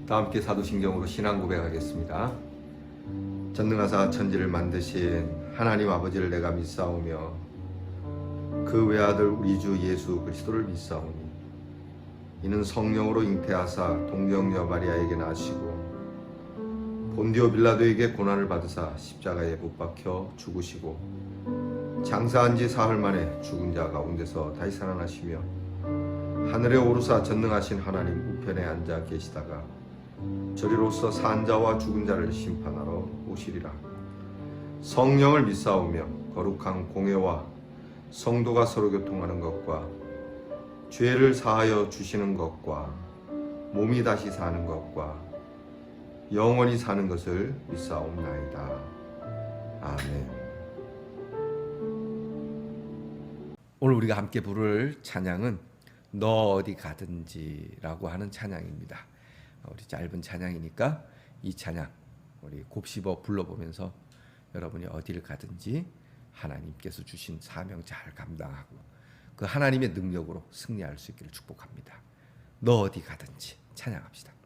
다 함께 사도신경으로 신앙 고백하겠습니다. 전능하사 천지를 만드신 하나님 아버지를 내가 믿사오며 그 외아들 우리 주 예수 그리스도를 믿사오니 이는 성령으로 잉태하사 동정녀 마리아에게 나시고 본디오 빌라도에게 고난을 받으사 십자가에 못 박혀 죽으시고 장사한 지 사흘 만에 죽은 자 가운데서 다시 살아나시며 하늘에 오르사 전능하신 하나님 우편에 앉아 계시다가 저리로서 산 자와 죽은 자를 심판하러 오시리라. 성령을 믿사오며 거룩한 공회와 성도가 서로 교통하는 것과 죄를 사하여 주시는 것과 몸이 다시 사는 것과 영원히 사는 것을 믿사옵나이다. 아멘. 오늘 우리가 함께 부를 찬양은 너 어디 가든지라고 하는 찬양입니다. 우리 짧은 찬양이니까 이 찬양 우리 곱씹어 불러보면서 여러분이 어디를 가든지 하나님께서 주신 사명 잘 감당하고 그 하나님의 능력으로 승리할 수 있기를 축복합니다. 너 어디 가든지 찬양합시다.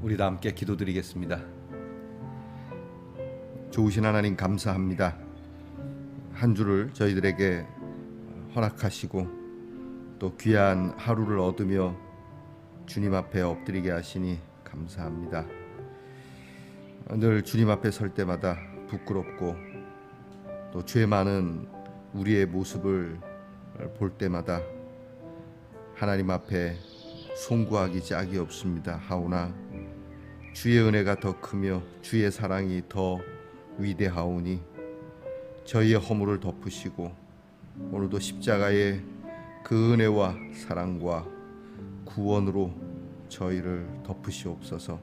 우리 다 함께 기도드리겠습니다. 좋으신 하나님 감사합니다. 한 주를 저희들에게 허락하시고 또 귀한 하루를 얻으며 주님 앞에 엎드리게 하시니 감사합니다. 늘 주님 앞에 설 때마다 부끄럽고 또 죄 많은 우리의 모습을 볼 때마다 하나님 앞에 송구하기 짝이 없습니다. 하오나 주의 은혜가 더 크며 주의 사랑이 더 위대하오니 저희의 허물을 덮으시고 오늘도 십자가의 그 은혜와 사랑과 구원으로 저희를 덮으시옵소서.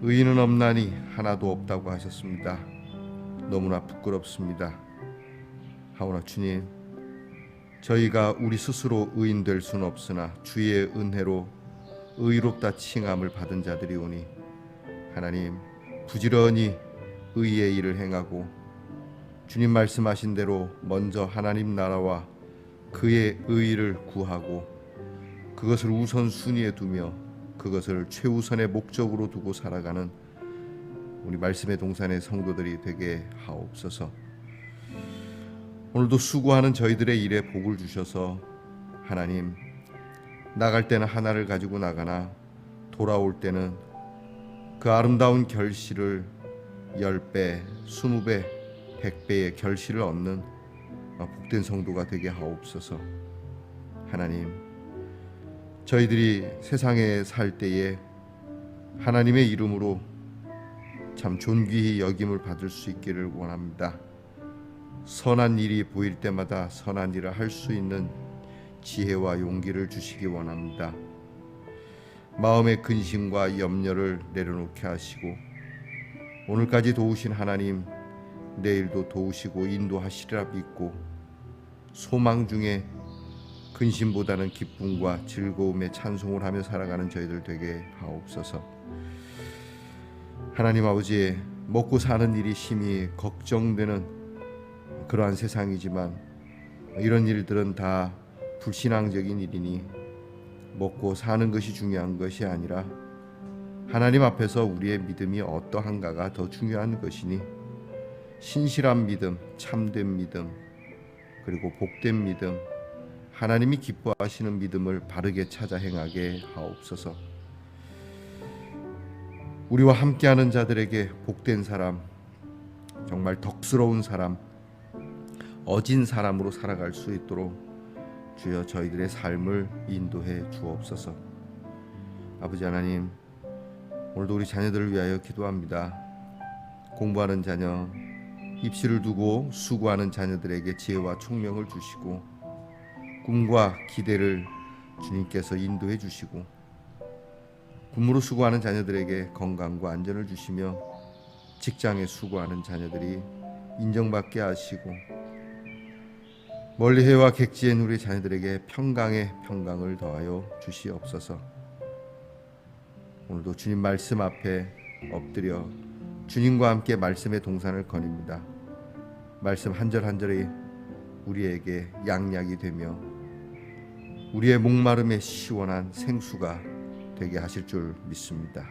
의인은 없나니 하나도 없다고 하셨습니다. 너무나 부끄럽습니다. 하오나 주님, 저희가 우리 스스로 의인 될 수는 없으나 주의 은혜로 의롭다 칭함을 받은 자들이오니 하나님 부지런히 의의 일을 행하고 주님 말씀하신 대로 먼저 하나님 나라와 그의 의를 구하고 그것을 우선순위에 두며 그것을 최우선의 목적으로 두고 살아가는 우리 말씀의 동산의 성도들이 되게 하옵소서. 오늘도 수고하는 저희들의 일에 복을 주셔서 하나님, 나갈 때는 하나를 가지고 나가나 돌아올 때는 그 아름다운 결실을 10배, 20배, 100배의 결실을 얻는 복된 성도가 되게 하옵소서. 하나님, 저희들이 세상에 살 때에 하나님의 이름으로 참 존귀히 여김을 받을 수 있기를 원합니다. 선한 일이 보일 때마다 선한 일을 할 수 있는 지혜와 용기를 주시기 원합니다. 마음의 근심과 염려를 내려놓게 하시고 오늘까지 도우신 하나님, 내일도 도우시고 인도하시리라 믿고 소망 중에 근심보다는 기쁨과 즐거움에 찬송을 하며 살아가는 저희들 되게 하옵소서. 하나님 아버지, 먹고 사는 일이 심히 걱정되는 그러한 세상이지만 이런 일들은 다 불신앙적인 일이니 먹고 사는 것이 중요한 것이 아니라 하나님 앞에서 우리의 믿음이 어떠한가가 더 중요한 것이니 신실한 믿음, 참된 믿음, 그리고 복된 믿음, 하나님이 기뻐하시는 믿음을 바르게 찾아 행하게 하옵소서. 우리와 함께하는 자들에게 복된 사람, 정말 덕스러운 사람, 어진 사람으로 살아갈 수 있도록 주여 저희들의 삶을 인도해 주옵소서. 아버지 하나님, 오늘도 우리 자녀들을 위하여 기도합니다. 공부하는 자녀, 입시를 두고 수고하는 자녀들에게 지혜와 총명을 주시고 꿈과 기대를 주님께서 인도해 주시고 군무로 수고하는 자녀들에게 건강과 안전을 주시며 직장에 수고하는 자녀들이 인정받게 하시고 멀리 해와 객지에 있는 우리 자녀들에게 평강에 평강을 더하여 주시옵소서. 오늘도 주님 말씀 앞에 엎드려 주님과 함께 말씀의 동산을 거닙니다. 말씀 한 절 한 절이 우리에게 양약이 되며 우리의 목마름에 시원한 생수가 되게 하실 줄 믿습니다.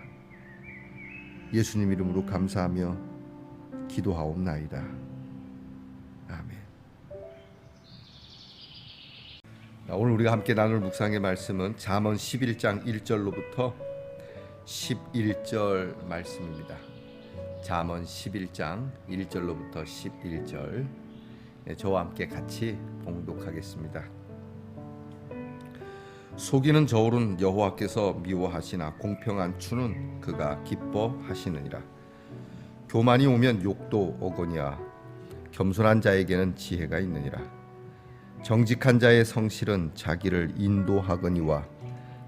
예수님 이름으로 감사하며 기도하옵나이다. 아멘. 오늘 우리가 함께 나눌 묵상의 말씀은 잠언 11장 1절로부터 11절 말씀입니다. 잠언 11장 1절로부터 11절, 저와 함께 같이 봉독하겠습니다. 속이는 저울은 여호와께서 미워하시나 공평한 추는 그가 기뻐하시느니라. 교만이 오면 욕도 오거니와 겸손한 자에게는 지혜가 있느니라. 정직한 자의 성실은 자기를 인도하거니와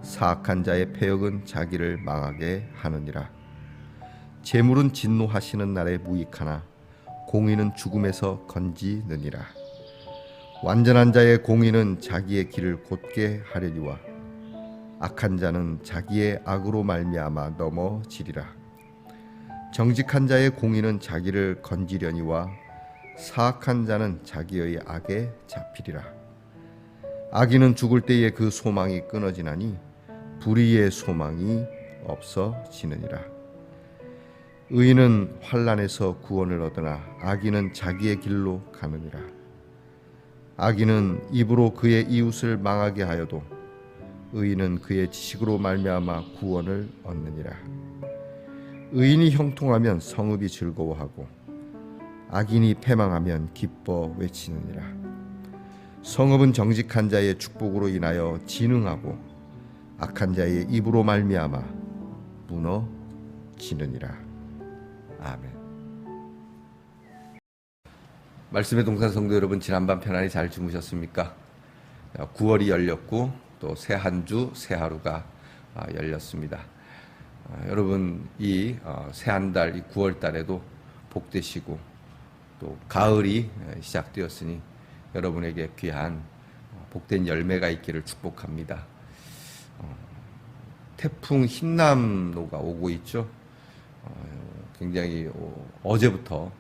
사악한 자의 패역은 자기를 망하게 하느니라. 재물은 진노하시는 날에 무익하나 공의는 죽음에서 건지느니라. 완전한 자의 공의는 자기의 길을 곧게 하려니와 악한 자는 자기의 악으로 말미암아 넘어지리라. 정직한 자의 공의는 자기를 건지려니와 사악한 자는 자기의 악에 잡히리라. 악인은 죽을 때에 그 소망이 끊어지나니 불의의 소망이 없어지느니라. 의인은 환난에서 구원을 얻으나 악인은 자기의 길로 가느니라. 악인은 입으로 그의 이웃을 망하게 하여도 의인은 그의 지식으로 말미암아 구원을 얻느니라. 의인이 형통하면 성읍이 즐거워하고 악인이 패망하면 기뻐 외치느니라. 성읍은 정직한 자의 축복으로 인하여 진흥하고 악한 자의 입으로 말미암아 무너지느니라. 아멘. 말씀의 동산 성도 여러분, 지난밤 편안히 잘 주무셨습니까? 9월이 열렸고 또 새 한 주, 새 하루가 열렸습니다. 여러분, 이 새 한 달, 이 9월 달에도 복되시고 또 가을이 시작되었으니 여러분에게 귀한 복된 열매가 있기를 축복합니다. 태풍 흰남노가 오고 있죠. 굉장히 어제부터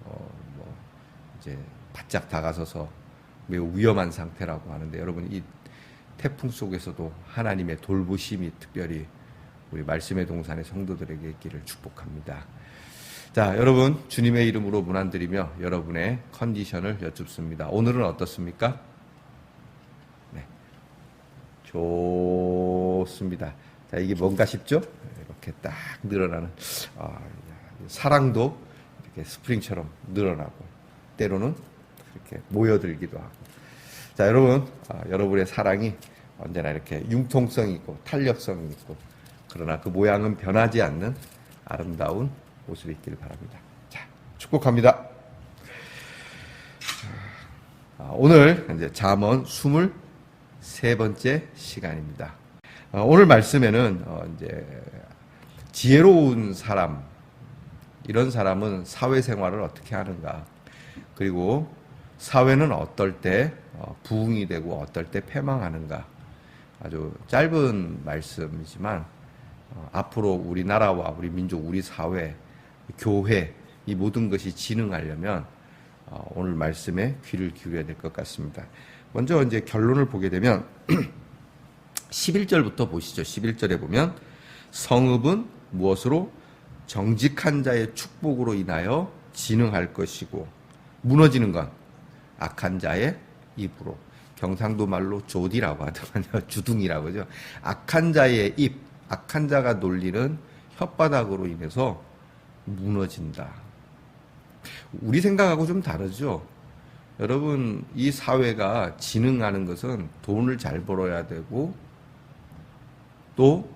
이제 바짝 다가서서 매우 위험한 상태라고 하는데, 여러분 이 태풍 속에서도 하나님의 돌보심이 특별히 우리 말씀의 동산의 성도들에게 있기를 축복합니다. 자, 여러분 주님의 이름으로 문안드리며 여러분의 컨디션을 여쭙습니다. 오늘은 어떻습니까? 네, 좋습니다. 자, 이게 뭔가 싶죠? 이렇게 딱 늘어나는 사랑도 이렇게 스프링처럼 늘어나고 때로는 이렇게 모여들기도 하고. 자, 여러분, 여러분의 사랑이 언제나 이렇게 융통성이 있고 탄력성이 있고, 그러나 그 모양은 변하지 않는 아름다운 모습이 있기를 바랍니다. 자, 축복합니다. 오늘 이제 잠언 23번째 시간입니다. 오늘 말씀에는 이제 지혜로운 사람, 이런 사람은 사회생활을 어떻게 하는가, 그리고 사회는 어떨 때 부흥이 되고 어떨 때 패망하는가, 아주 짧은 말씀이지만 앞으로 우리나라와 우리 민족, 우리 사회, 교회, 이 모든 것이 진흥하려면 오늘 말씀에 귀를 기울여야 될 것 같습니다. 먼저 이제 결론을 보게 되면 11절부터 보시죠. 11절에 보면 성읍은 무엇으로? 정직한 자의 축복으로 인하여 진흥할 것이고, 무너지는 건 악한 자의 입으로. 경상도 말로 조디라고 하더만요. 주둥이라고 하죠. 악한 자의 입, 악한 자가 놀리는 혓바닥으로 인해서 무너진다. 우리 생각하고 좀 다르죠. 여러분, 이 사회가 진흥하는 것은 돈을 잘 벌어야 되고 또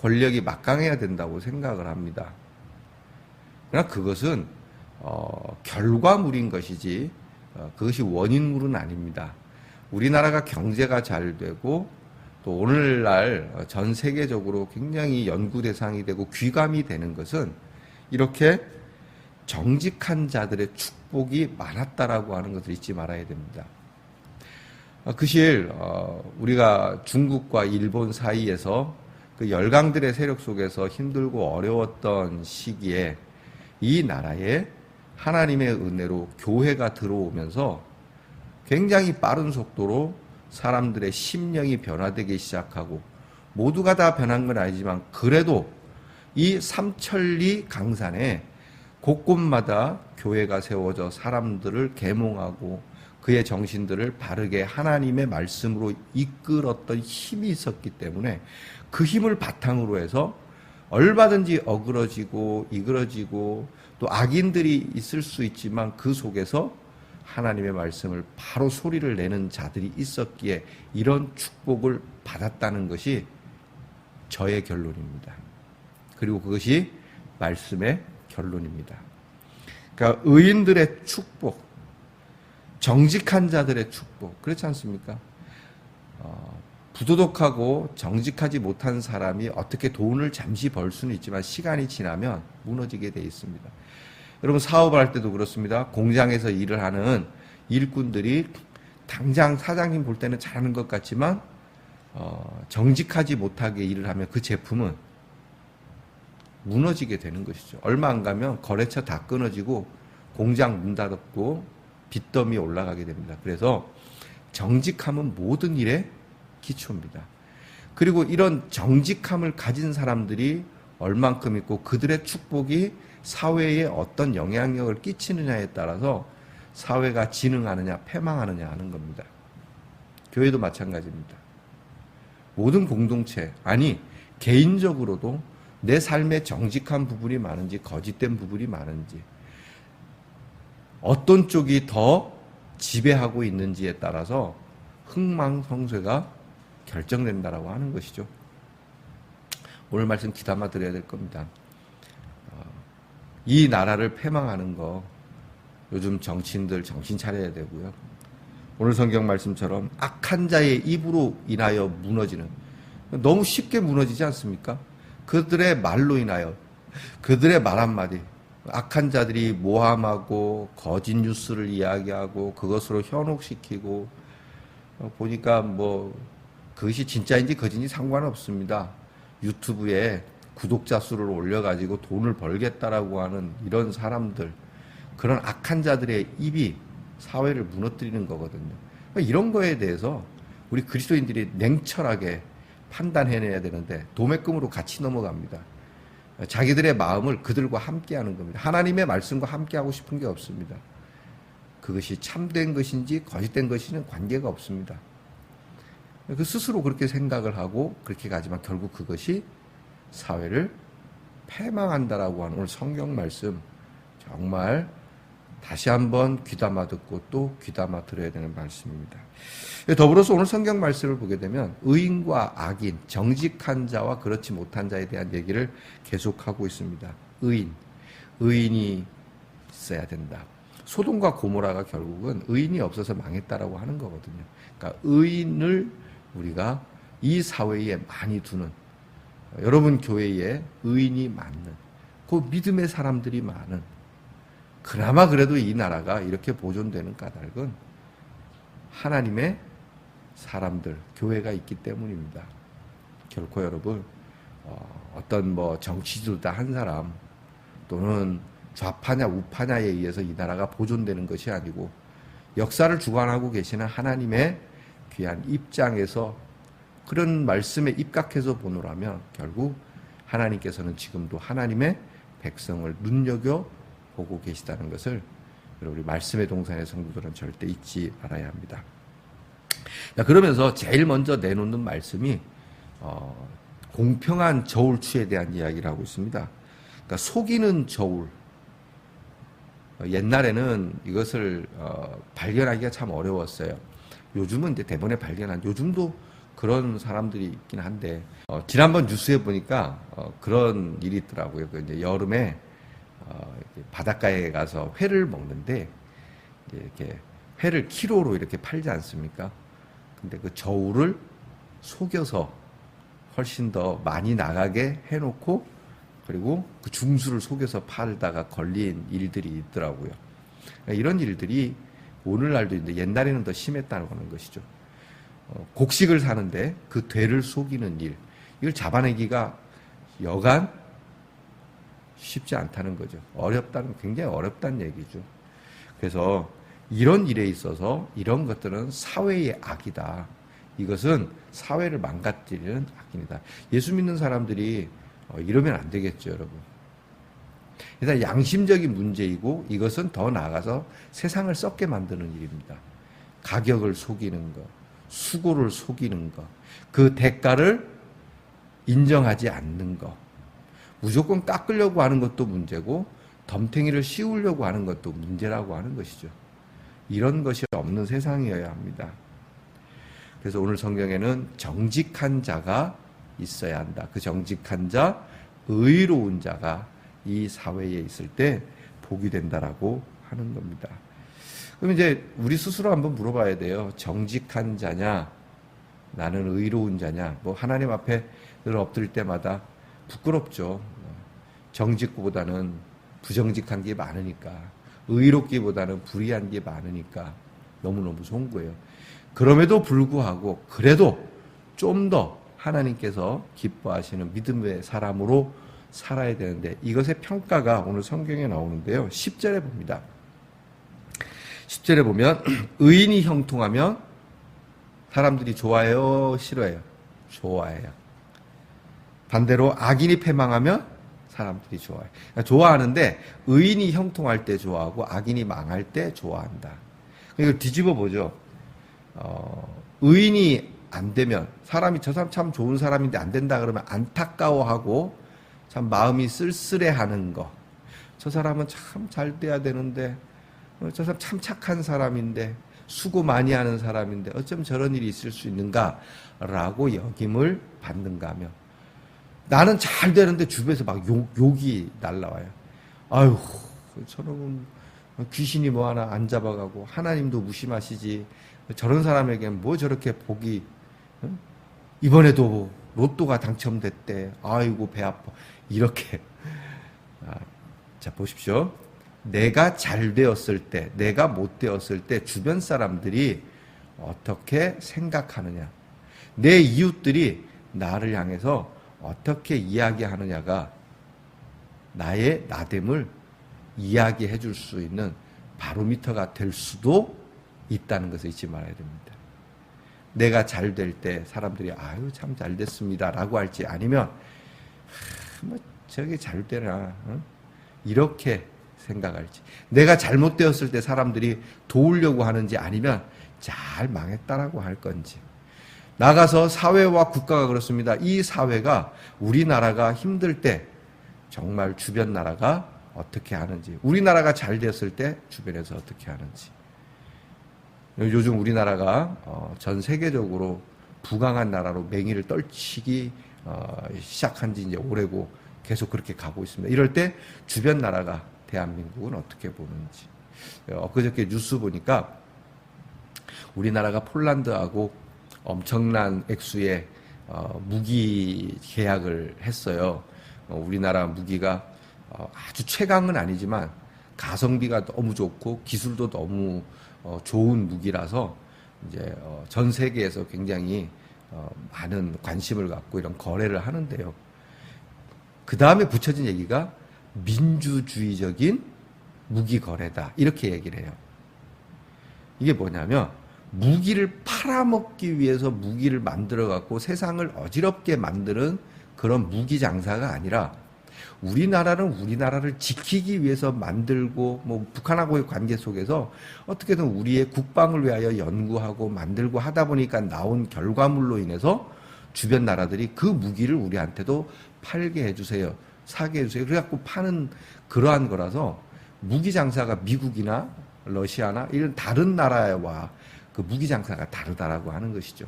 권력이 막강해야 된다고 생각을 합니다. 그러나 그것은 결과물인 것이지 그것이 원인물은 아닙니다. 우리나라가 경제가 잘 되고 또 오늘날 전 세계적으로 굉장히 연구 대상이 되고 귀감이 되는 것은 이렇게 정직한 자들의 축복이 많았다라고 하는 것을 잊지 말아야 됩니다. 그 실 우리가 중국과 일본 사이에서 그 열강들의 세력 속에서 힘들고 어려웠던 시기에 이 나라에 하나님의 은혜로 교회가 들어오면서 굉장히 빠른 속도로 사람들의 심령이 변화되기 시작하고, 모두가 다 변한 건 아니지만 그래도 이 삼천리 강산에 곳곳마다 교회가 세워져 사람들을 계몽하고 그의 정신들을 바르게 하나님의 말씀으로 이끌었던 힘이 있었기 때문에 그 힘을 바탕으로 해서 얼마든지 어그러지고 이그러지고 또 악인들이 있을 수 있지만 그 속에서 하나님의 말씀을 바로 소리를 내는 자들이 있었기에 이런 축복을 받았다는 것이 저의 결론입니다. 그리고 그것이 말씀의 결론입니다. 그러니까 의인들의 축복, 정직한 자들의 축복, 그렇지 않습니까? 부도덕하고 정직하지 못한 사람이 어떻게 돈을 잠시 벌 수는 있지만 시간이 지나면 무너지게 돼 있습니다. 여러분, 사업을 할 때도 그렇습니다. 공장에서 일을 하는 일꾼들이 당장 사장님 볼 때는 잘하는 것 같지만 정직하지 못하게 일을 하면 그 제품은 무너지게 되는 것이죠. 얼마 안 가면 거래처 다 끊어지고 공장 문 닫고 빚더미 올라가게 됩니다. 그래서 정직함은 모든 일의 기초입니다. 그리고 이런 정직함을 가진 사람들이 얼만큼 있고 그들의 축복이 사회에 어떤 영향력을 끼치느냐에 따라서 사회가 진흥하느냐 패망하느냐 하는 겁니다. 교회도 마찬가지입니다. 모든 공동체, 아니 개인적으로도 내 삶에 정직한 부분이 많은지 거짓된 부분이 많은지, 어떤 쪽이 더 지배하고 있는지에 따라서 흥망성쇠가 결정된다라고 하는 것이죠. 오늘 말씀 귀담아 드려야 될 겁니다. 이 나라를 패망하는 거 요즘 정치인들 정신 차려야 되고요. 오늘 성경 말씀처럼 악한 자의 입으로 인하여 무너지는, 너무 쉽게 무너지지 않습니까? 그들의 말로 인하여, 그들의 말 한마디, 악한 자들이 모함하고 거짓 뉴스를 이야기하고 그것으로 현혹시키고, 보니까 뭐 그것이 진짜인지 거짓인지 상관없습니다. 유튜브에 구독자 수를 올려가지고 돈을 벌겠다라고 하는 이런 사람들, 그런 악한 자들의 입이 사회를 무너뜨리는 거거든요. 그러니까 이런 거에 대해서 우리 그리스도인들이 냉철하게 판단해내야 되는데 도매금으로 같이 넘어갑니다. 자기들의 마음을 그들과 함께하는 겁니다. 하나님의 말씀과 함께하고 싶은 게 없습니다. 그것이 참된 것인지 거짓된 것인지는 관계가 없습니다. 그 스스로 그렇게 생각을 하고 그렇게 가지만 결국 그것이 사회를 패망한다라고 하는 오늘 성경 말씀 정말 다시 한번 귀담아 듣고 또 귀담아 들어야 되는 말씀입니다. 더불어서 오늘 성경 말씀을 보게 되면 의인과 악인, 정직한 자와 그렇지 못한 자에 대한 얘기를 계속하고 있습니다. 의인이 있어야 된다. 소돔과 고모라가 결국은 의인이 없어서 망했다라고 하는 거거든요. 그러니까 의인을 우리가 이 사회에 많이 두는, 여러분 교회에 의인이 많는, 그 믿음의 사람들이 많은, 그나마 그래도 이 나라가 이렇게 보존되는 까닭은 하나님의 사람들, 교회가 있기 때문입니다. 결코 여러분 어떤 뭐 정치지도자 한 사람 또는 좌파냐 우파냐에 의해서 이 나라가 보존되는 것이 아니고 역사를 주관하고 계시는 하나님의 귀한 입장에서 그런 말씀에 입각해서 보노라면 결국 하나님께서는 지금도 하나님의 백성을 눈여겨보고 계시다는 것을 우리 말씀의 동산의 성도들은 절대 잊지 말아야 합니다. 그러면서 제일 먼저 내놓는 말씀이 공평한 저울추에 대한 이야기를 하고 있습니다. 그러니까 속이는 저울. 옛날에는 이것을 발견하기가 참 어려웠어요. 요즘은 이제 대번에 발견한, 요즘도 그런 사람들이 있긴 한데 지난번 뉴스에 보니까 그런 일이 있더라고요. 그 이제 여름에 바닷가에 가서 회를 먹는데 이렇게 회를 키로로 이렇게 팔지 않습니까? 근데 그 저울을 속여서 훨씬 더 많이 나가게 해놓고 그리고 그 중수를 속여서 팔다가 걸린 일들이 있더라고요. 이런 일들이 오늘날도 있는데 옛날에는 더 심했다는 것이죠. 곡식을 사는데 그 되를 속이는 일, 이걸 잡아내기가 여간 쉽지 않다는 거죠. 굉장히 어렵다는 얘기죠. 그래서 이런 일에 있어서 이런 것들은 사회의 악이다. 이것은 사회를 망가뜨리는 악입니다. 예수 믿는 사람들이 이러면 안 되겠죠, 여러분. 일단 양심적인 문제이고 이것은 더 나아가서 세상을 썩게 만드는 일입니다. 가격을 속이는 것, 수고를 속이는 것, 그 대가를 인정하지 않는 것, 무조건 깎으려고 하는 것도 문제고 덤탱이를 씌우려고 하는 것도 문제라고 하는 것이죠. 이런 것이 없는 세상이어야 합니다. 그래서 오늘 성경에는 정직한 자가 있어야 한다. 그 정직한 자, 의로운 자가 이 사회에 있을 때 복이 된다라고 하는 겁니다. 그럼 이제 우리 스스로 한번 물어봐야 돼요. 정직한 자냐? 나는 의로운 자냐? 뭐 하나님 앞에 늘 엎드릴 때마다 부끄럽죠. 정직보다는 부정직한 게 많으니까, 의롭기보다는 불의한 게 많으니까 너무너무 좋은 거예요. 그럼에도 불구하고 그래도 좀 더 하나님께서 기뻐하시는 믿음의 사람으로 살아야 되는데 이것의 평가가 오늘 성경에 나오는데요. 10절에 봅니다. 10절에 보면 의인이 형통하면 사람들이 좋아해요? 싫어해요? 좋아해요. 반대로 악인이 패망하면 사람들이 좋아해요. 그러니까 좋아하는데 의인이 형통할 때 좋아하고 악인이 망할 때 좋아한다. 이걸 뒤집어 보죠. 의인이 안 되면 사람이 저 사람 참 좋은 사람인데 안 된다 그러면 안타까워하고 참 마음이 쓸쓸해하는 거. 저 사람은 참 잘 돼야 되는데 저 사람 참 착한 사람인데 수고 많이 하는 사람인데 어쩜 저런 일이 있을 수 있는가라고 여김을 받는가 하면 나는 잘 되는데 주변에서 막 욕이 날라와요. 아유 저놈은 귀신이 뭐 하나 안 잡아가고 하나님도 무심하시지 저런 사람에게는 뭐 저렇게 복이 이번에도 로또가 당첨됐대. 아이고 배 아파. 이렇게 자 보십시오. 내가 잘 되었을 때, 내가 못 되었을 때 주변 사람들이 어떻게 생각하느냐, 내 이웃들이 나를 향해서 어떻게 이야기하느냐가 나의 나됨을 이야기해 줄 수 있는 바로미터가 될 수도 있다는 것을 잊지 말아야 됩니다. 내가 잘 될 때 사람들이 아유 참 잘 됐습니다 라고 할지, 아니면 뭐 저게 잘 되나 이렇게 생각할지, 내가 잘못되었을 때 사람들이 도우려고 하는지, 아니면 잘 망했다라고 할 건지. 나가서 사회와 국가가 그렇습니다. 이 사회가, 우리나라가 힘들 때 정말 주변 나라가 어떻게 하는지, 우리나라가 잘 됐을 때 주변에서 어떻게 하는지. 요즘 우리나라가 전 세계적으로 부강한 나라로 맹위를 떨치기 시작한 지 이제 오래고 계속 그렇게 가고 있습니다. 이럴 때 주변 나라가 대한민국은 어떻게 보는지. 엊그저께 뉴스 보니까 우리나라가 폴란드하고 엄청난 액수의 무기 계약을 했어요. 우리나라 무기가 아주 최강은 아니지만 가성비가 너무 좋고 기술도 너무 좋은 무기라서 이제 전 세계에서 굉장히 많은 관심을 갖고 이런 거래를 하는데요. 그 다음에 붙여진 얘기가 민주주의적인 무기 거래다, 이렇게 얘기를 해요. 이게 뭐냐면 무기를 팔아먹기 위해서 무기를 만들어 갖고 세상을 어지럽게 만드는 그런 무기 장사가 아니라, 우리나라는 우리나라를 지키기 위해서 만들고, 뭐 북한하고의 관계 속에서 어떻게든 우리의 국방을 위하여 연구하고 만들고 하다 보니까 나온 결과물로 인해서 주변 나라들이 그 무기를 우리한테도 팔게 해주세요, 사게 해주세요, 그래갖고 파는 그러한 거라서, 무기 장사가 미국이나 러시아나 이런 다른 나라와 그 무기 장사가 다르다라고 하는 것이죠.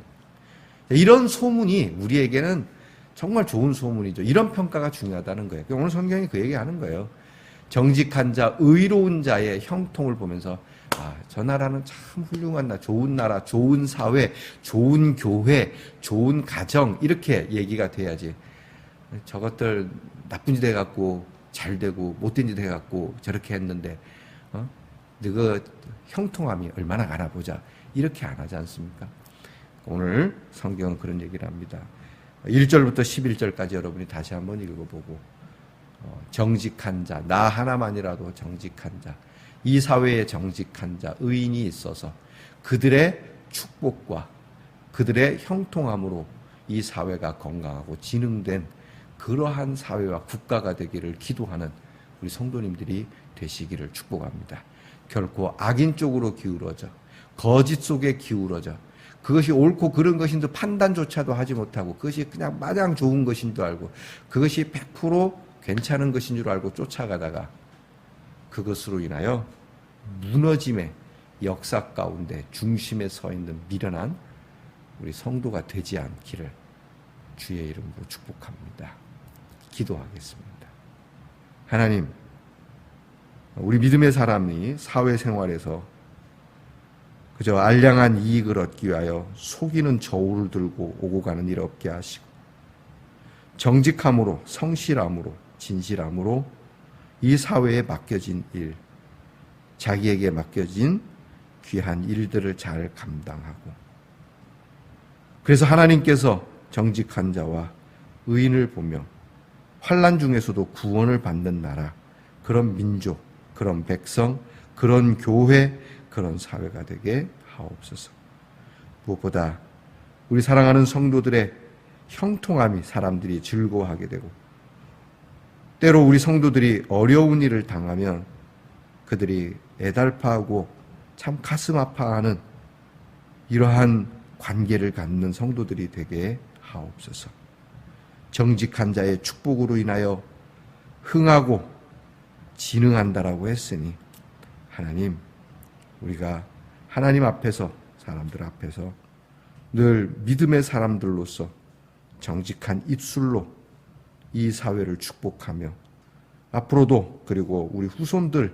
이런 소문이 우리에게는 정말 좋은 소문이죠. 이런 평가가 중요하다는 거예요. 오늘 성경이 그 얘기하는 거예요. 정직한 자, 의로운 자의 형통을 보면서 저 나라는 참 훌륭한 나라, 좋은 사회, 좋은 교회, 좋은 가정, 이렇게 얘기가 돼야지. 저것들 나쁜 짓 해갖고 잘 되고 못된 짓 해갖고 저렇게 했는데 너가 형통함이 얼마나 가나 보자, 이렇게 안 하지 않습니까? 오늘 성경은 그런 얘기를 합니다. 1절부터 11절까지 여러분이 다시 한번 읽어보고, 정직한 자, 나 하나만이라도 정직한 자, 이 사회에 정직한 자, 의인이 있어서 그들의 축복과 그들의 형통함으로 이 사회가 건강하고 진흥된 그러한 사회와 국가가 되기를 기도하는 우리 성도님들이 되시기를 축복합니다. 결코 악인 쪽으로 기울어져, 거짓 속에 기울어져, 그것이 옳고 그른 것인 줄 판단조차도 하지 못하고, 그것이 그냥 마냥 좋은 것인 줄 알고, 그것이 100% 괜찮은 것인 줄 알고 쫓아가다가 그것으로 인하여 무너짐의 역사 가운데 중심에 서 있는 미련한 우리 성도가 되지 않기를 주의 이름으로 축복합니다. 기도하겠습니다. 하나님, 우리 믿음의 사람이 사회생활에서 그저 알량한 이익을 얻기 위하여 속이는 저울을 들고 오고 가는 일 없게 하시고, 정직함으로, 성실함으로, 진실함으로 이 사회에 맡겨진 일, 자기에게 맡겨진 귀한 일들을 잘 감당하고, 그래서 하나님께서 정직한 자와 의인을 보며 환난 중에서도 구원을 받는 나라, 그런 민족, 그런 백성, 그런 교회, 그런 사회가 되게 하옵소서. 무엇보다 우리 사랑하는 성도들의 형통함이 사람들이 즐거워하게 되고, 때로 우리 성도들이 어려운 일을 당하면 그들이 애달파하고 참 가슴 아파하는 이러한 관계를 갖는 성도들이 되게 하옵소서. 정직한 자의 축복으로 인하여 흥하고 진흥한다라고 했으니, 하나님, 우리가 하나님 앞에서, 사람들 앞에서 늘 믿음의 사람들로서 정직한 입술로 이 사회를 축복하며, 앞으로도 그리고 우리 후손들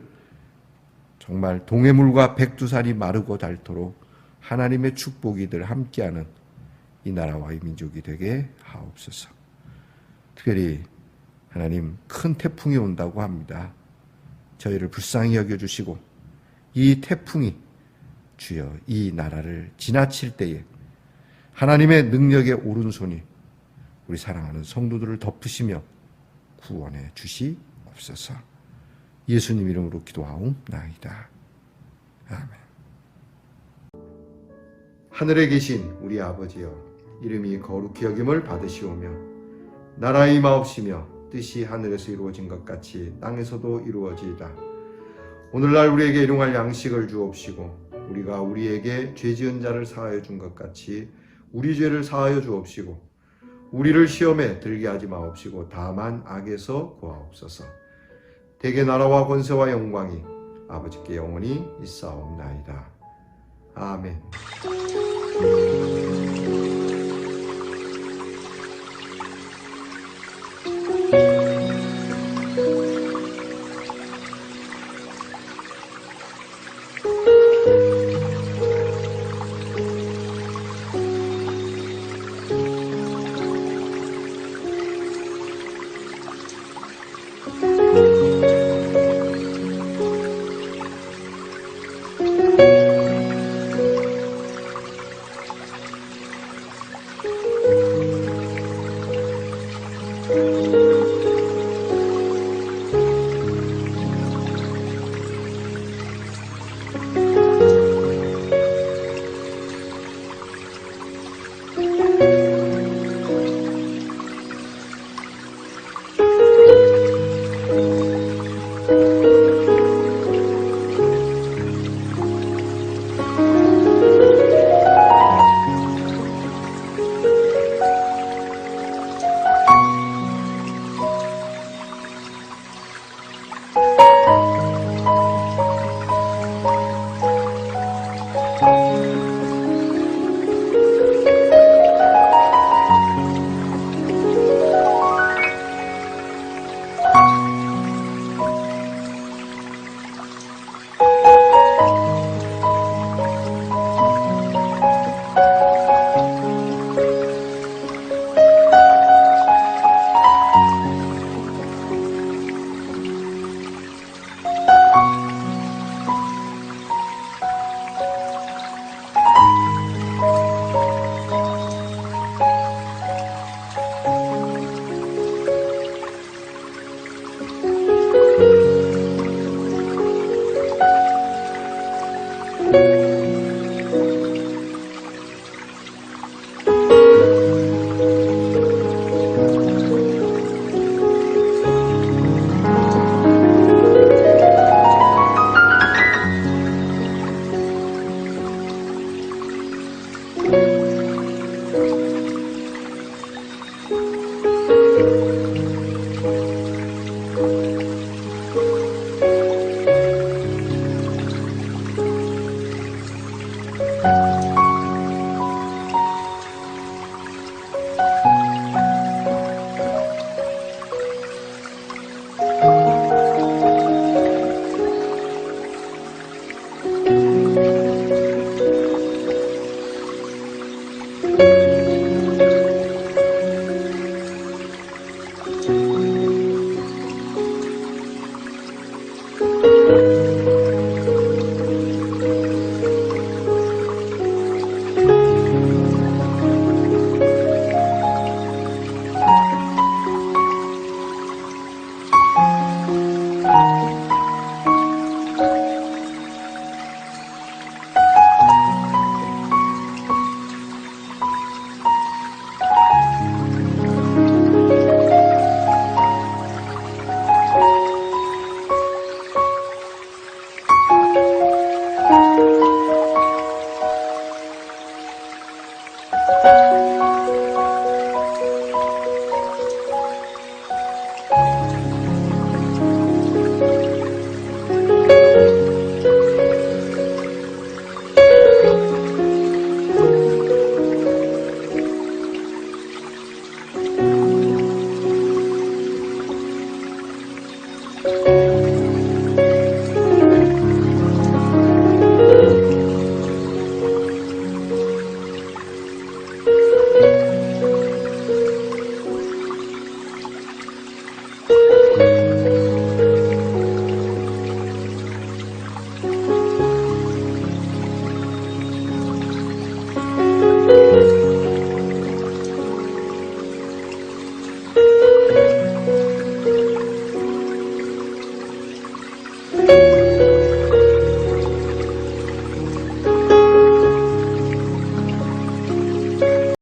정말 동해물과 백두산이 마르고 닳도록 하나님의 축복이 늘 함께하는 이 나라와 이 민족이 되게 하옵소서. 특별히 하나님, 큰 태풍이 온다고 합니다. 저희를 불쌍히 여겨주시고 이 태풍이 주여 이 나라를 지나칠 때에 하나님의 능력의 오른손이 우리 사랑하는 성도들을 덮으시며 구원해 주시옵소서. 예수님 이름으로 기도하옵나이다. 하늘에 계신 우리 아버지여, 이름이 거룩히 여김을 받으시오며 나라의 임하옵시며 뜻이 하늘에서 이루어진 것 같이 땅에서도 이루어지이다. 오늘날 우리에게 일용할 양식을 주옵시고 우리가 우리에게 죄 지은 자를 사하여 준 것 같이 우리 죄를 사하여 주옵시고 우리를 시험에 들게 하지 마옵시고 다만 악에서 구하옵소서. 대개 나라와 권세와 영광이 아버지께 영원히 있사옵나이다. 아멘.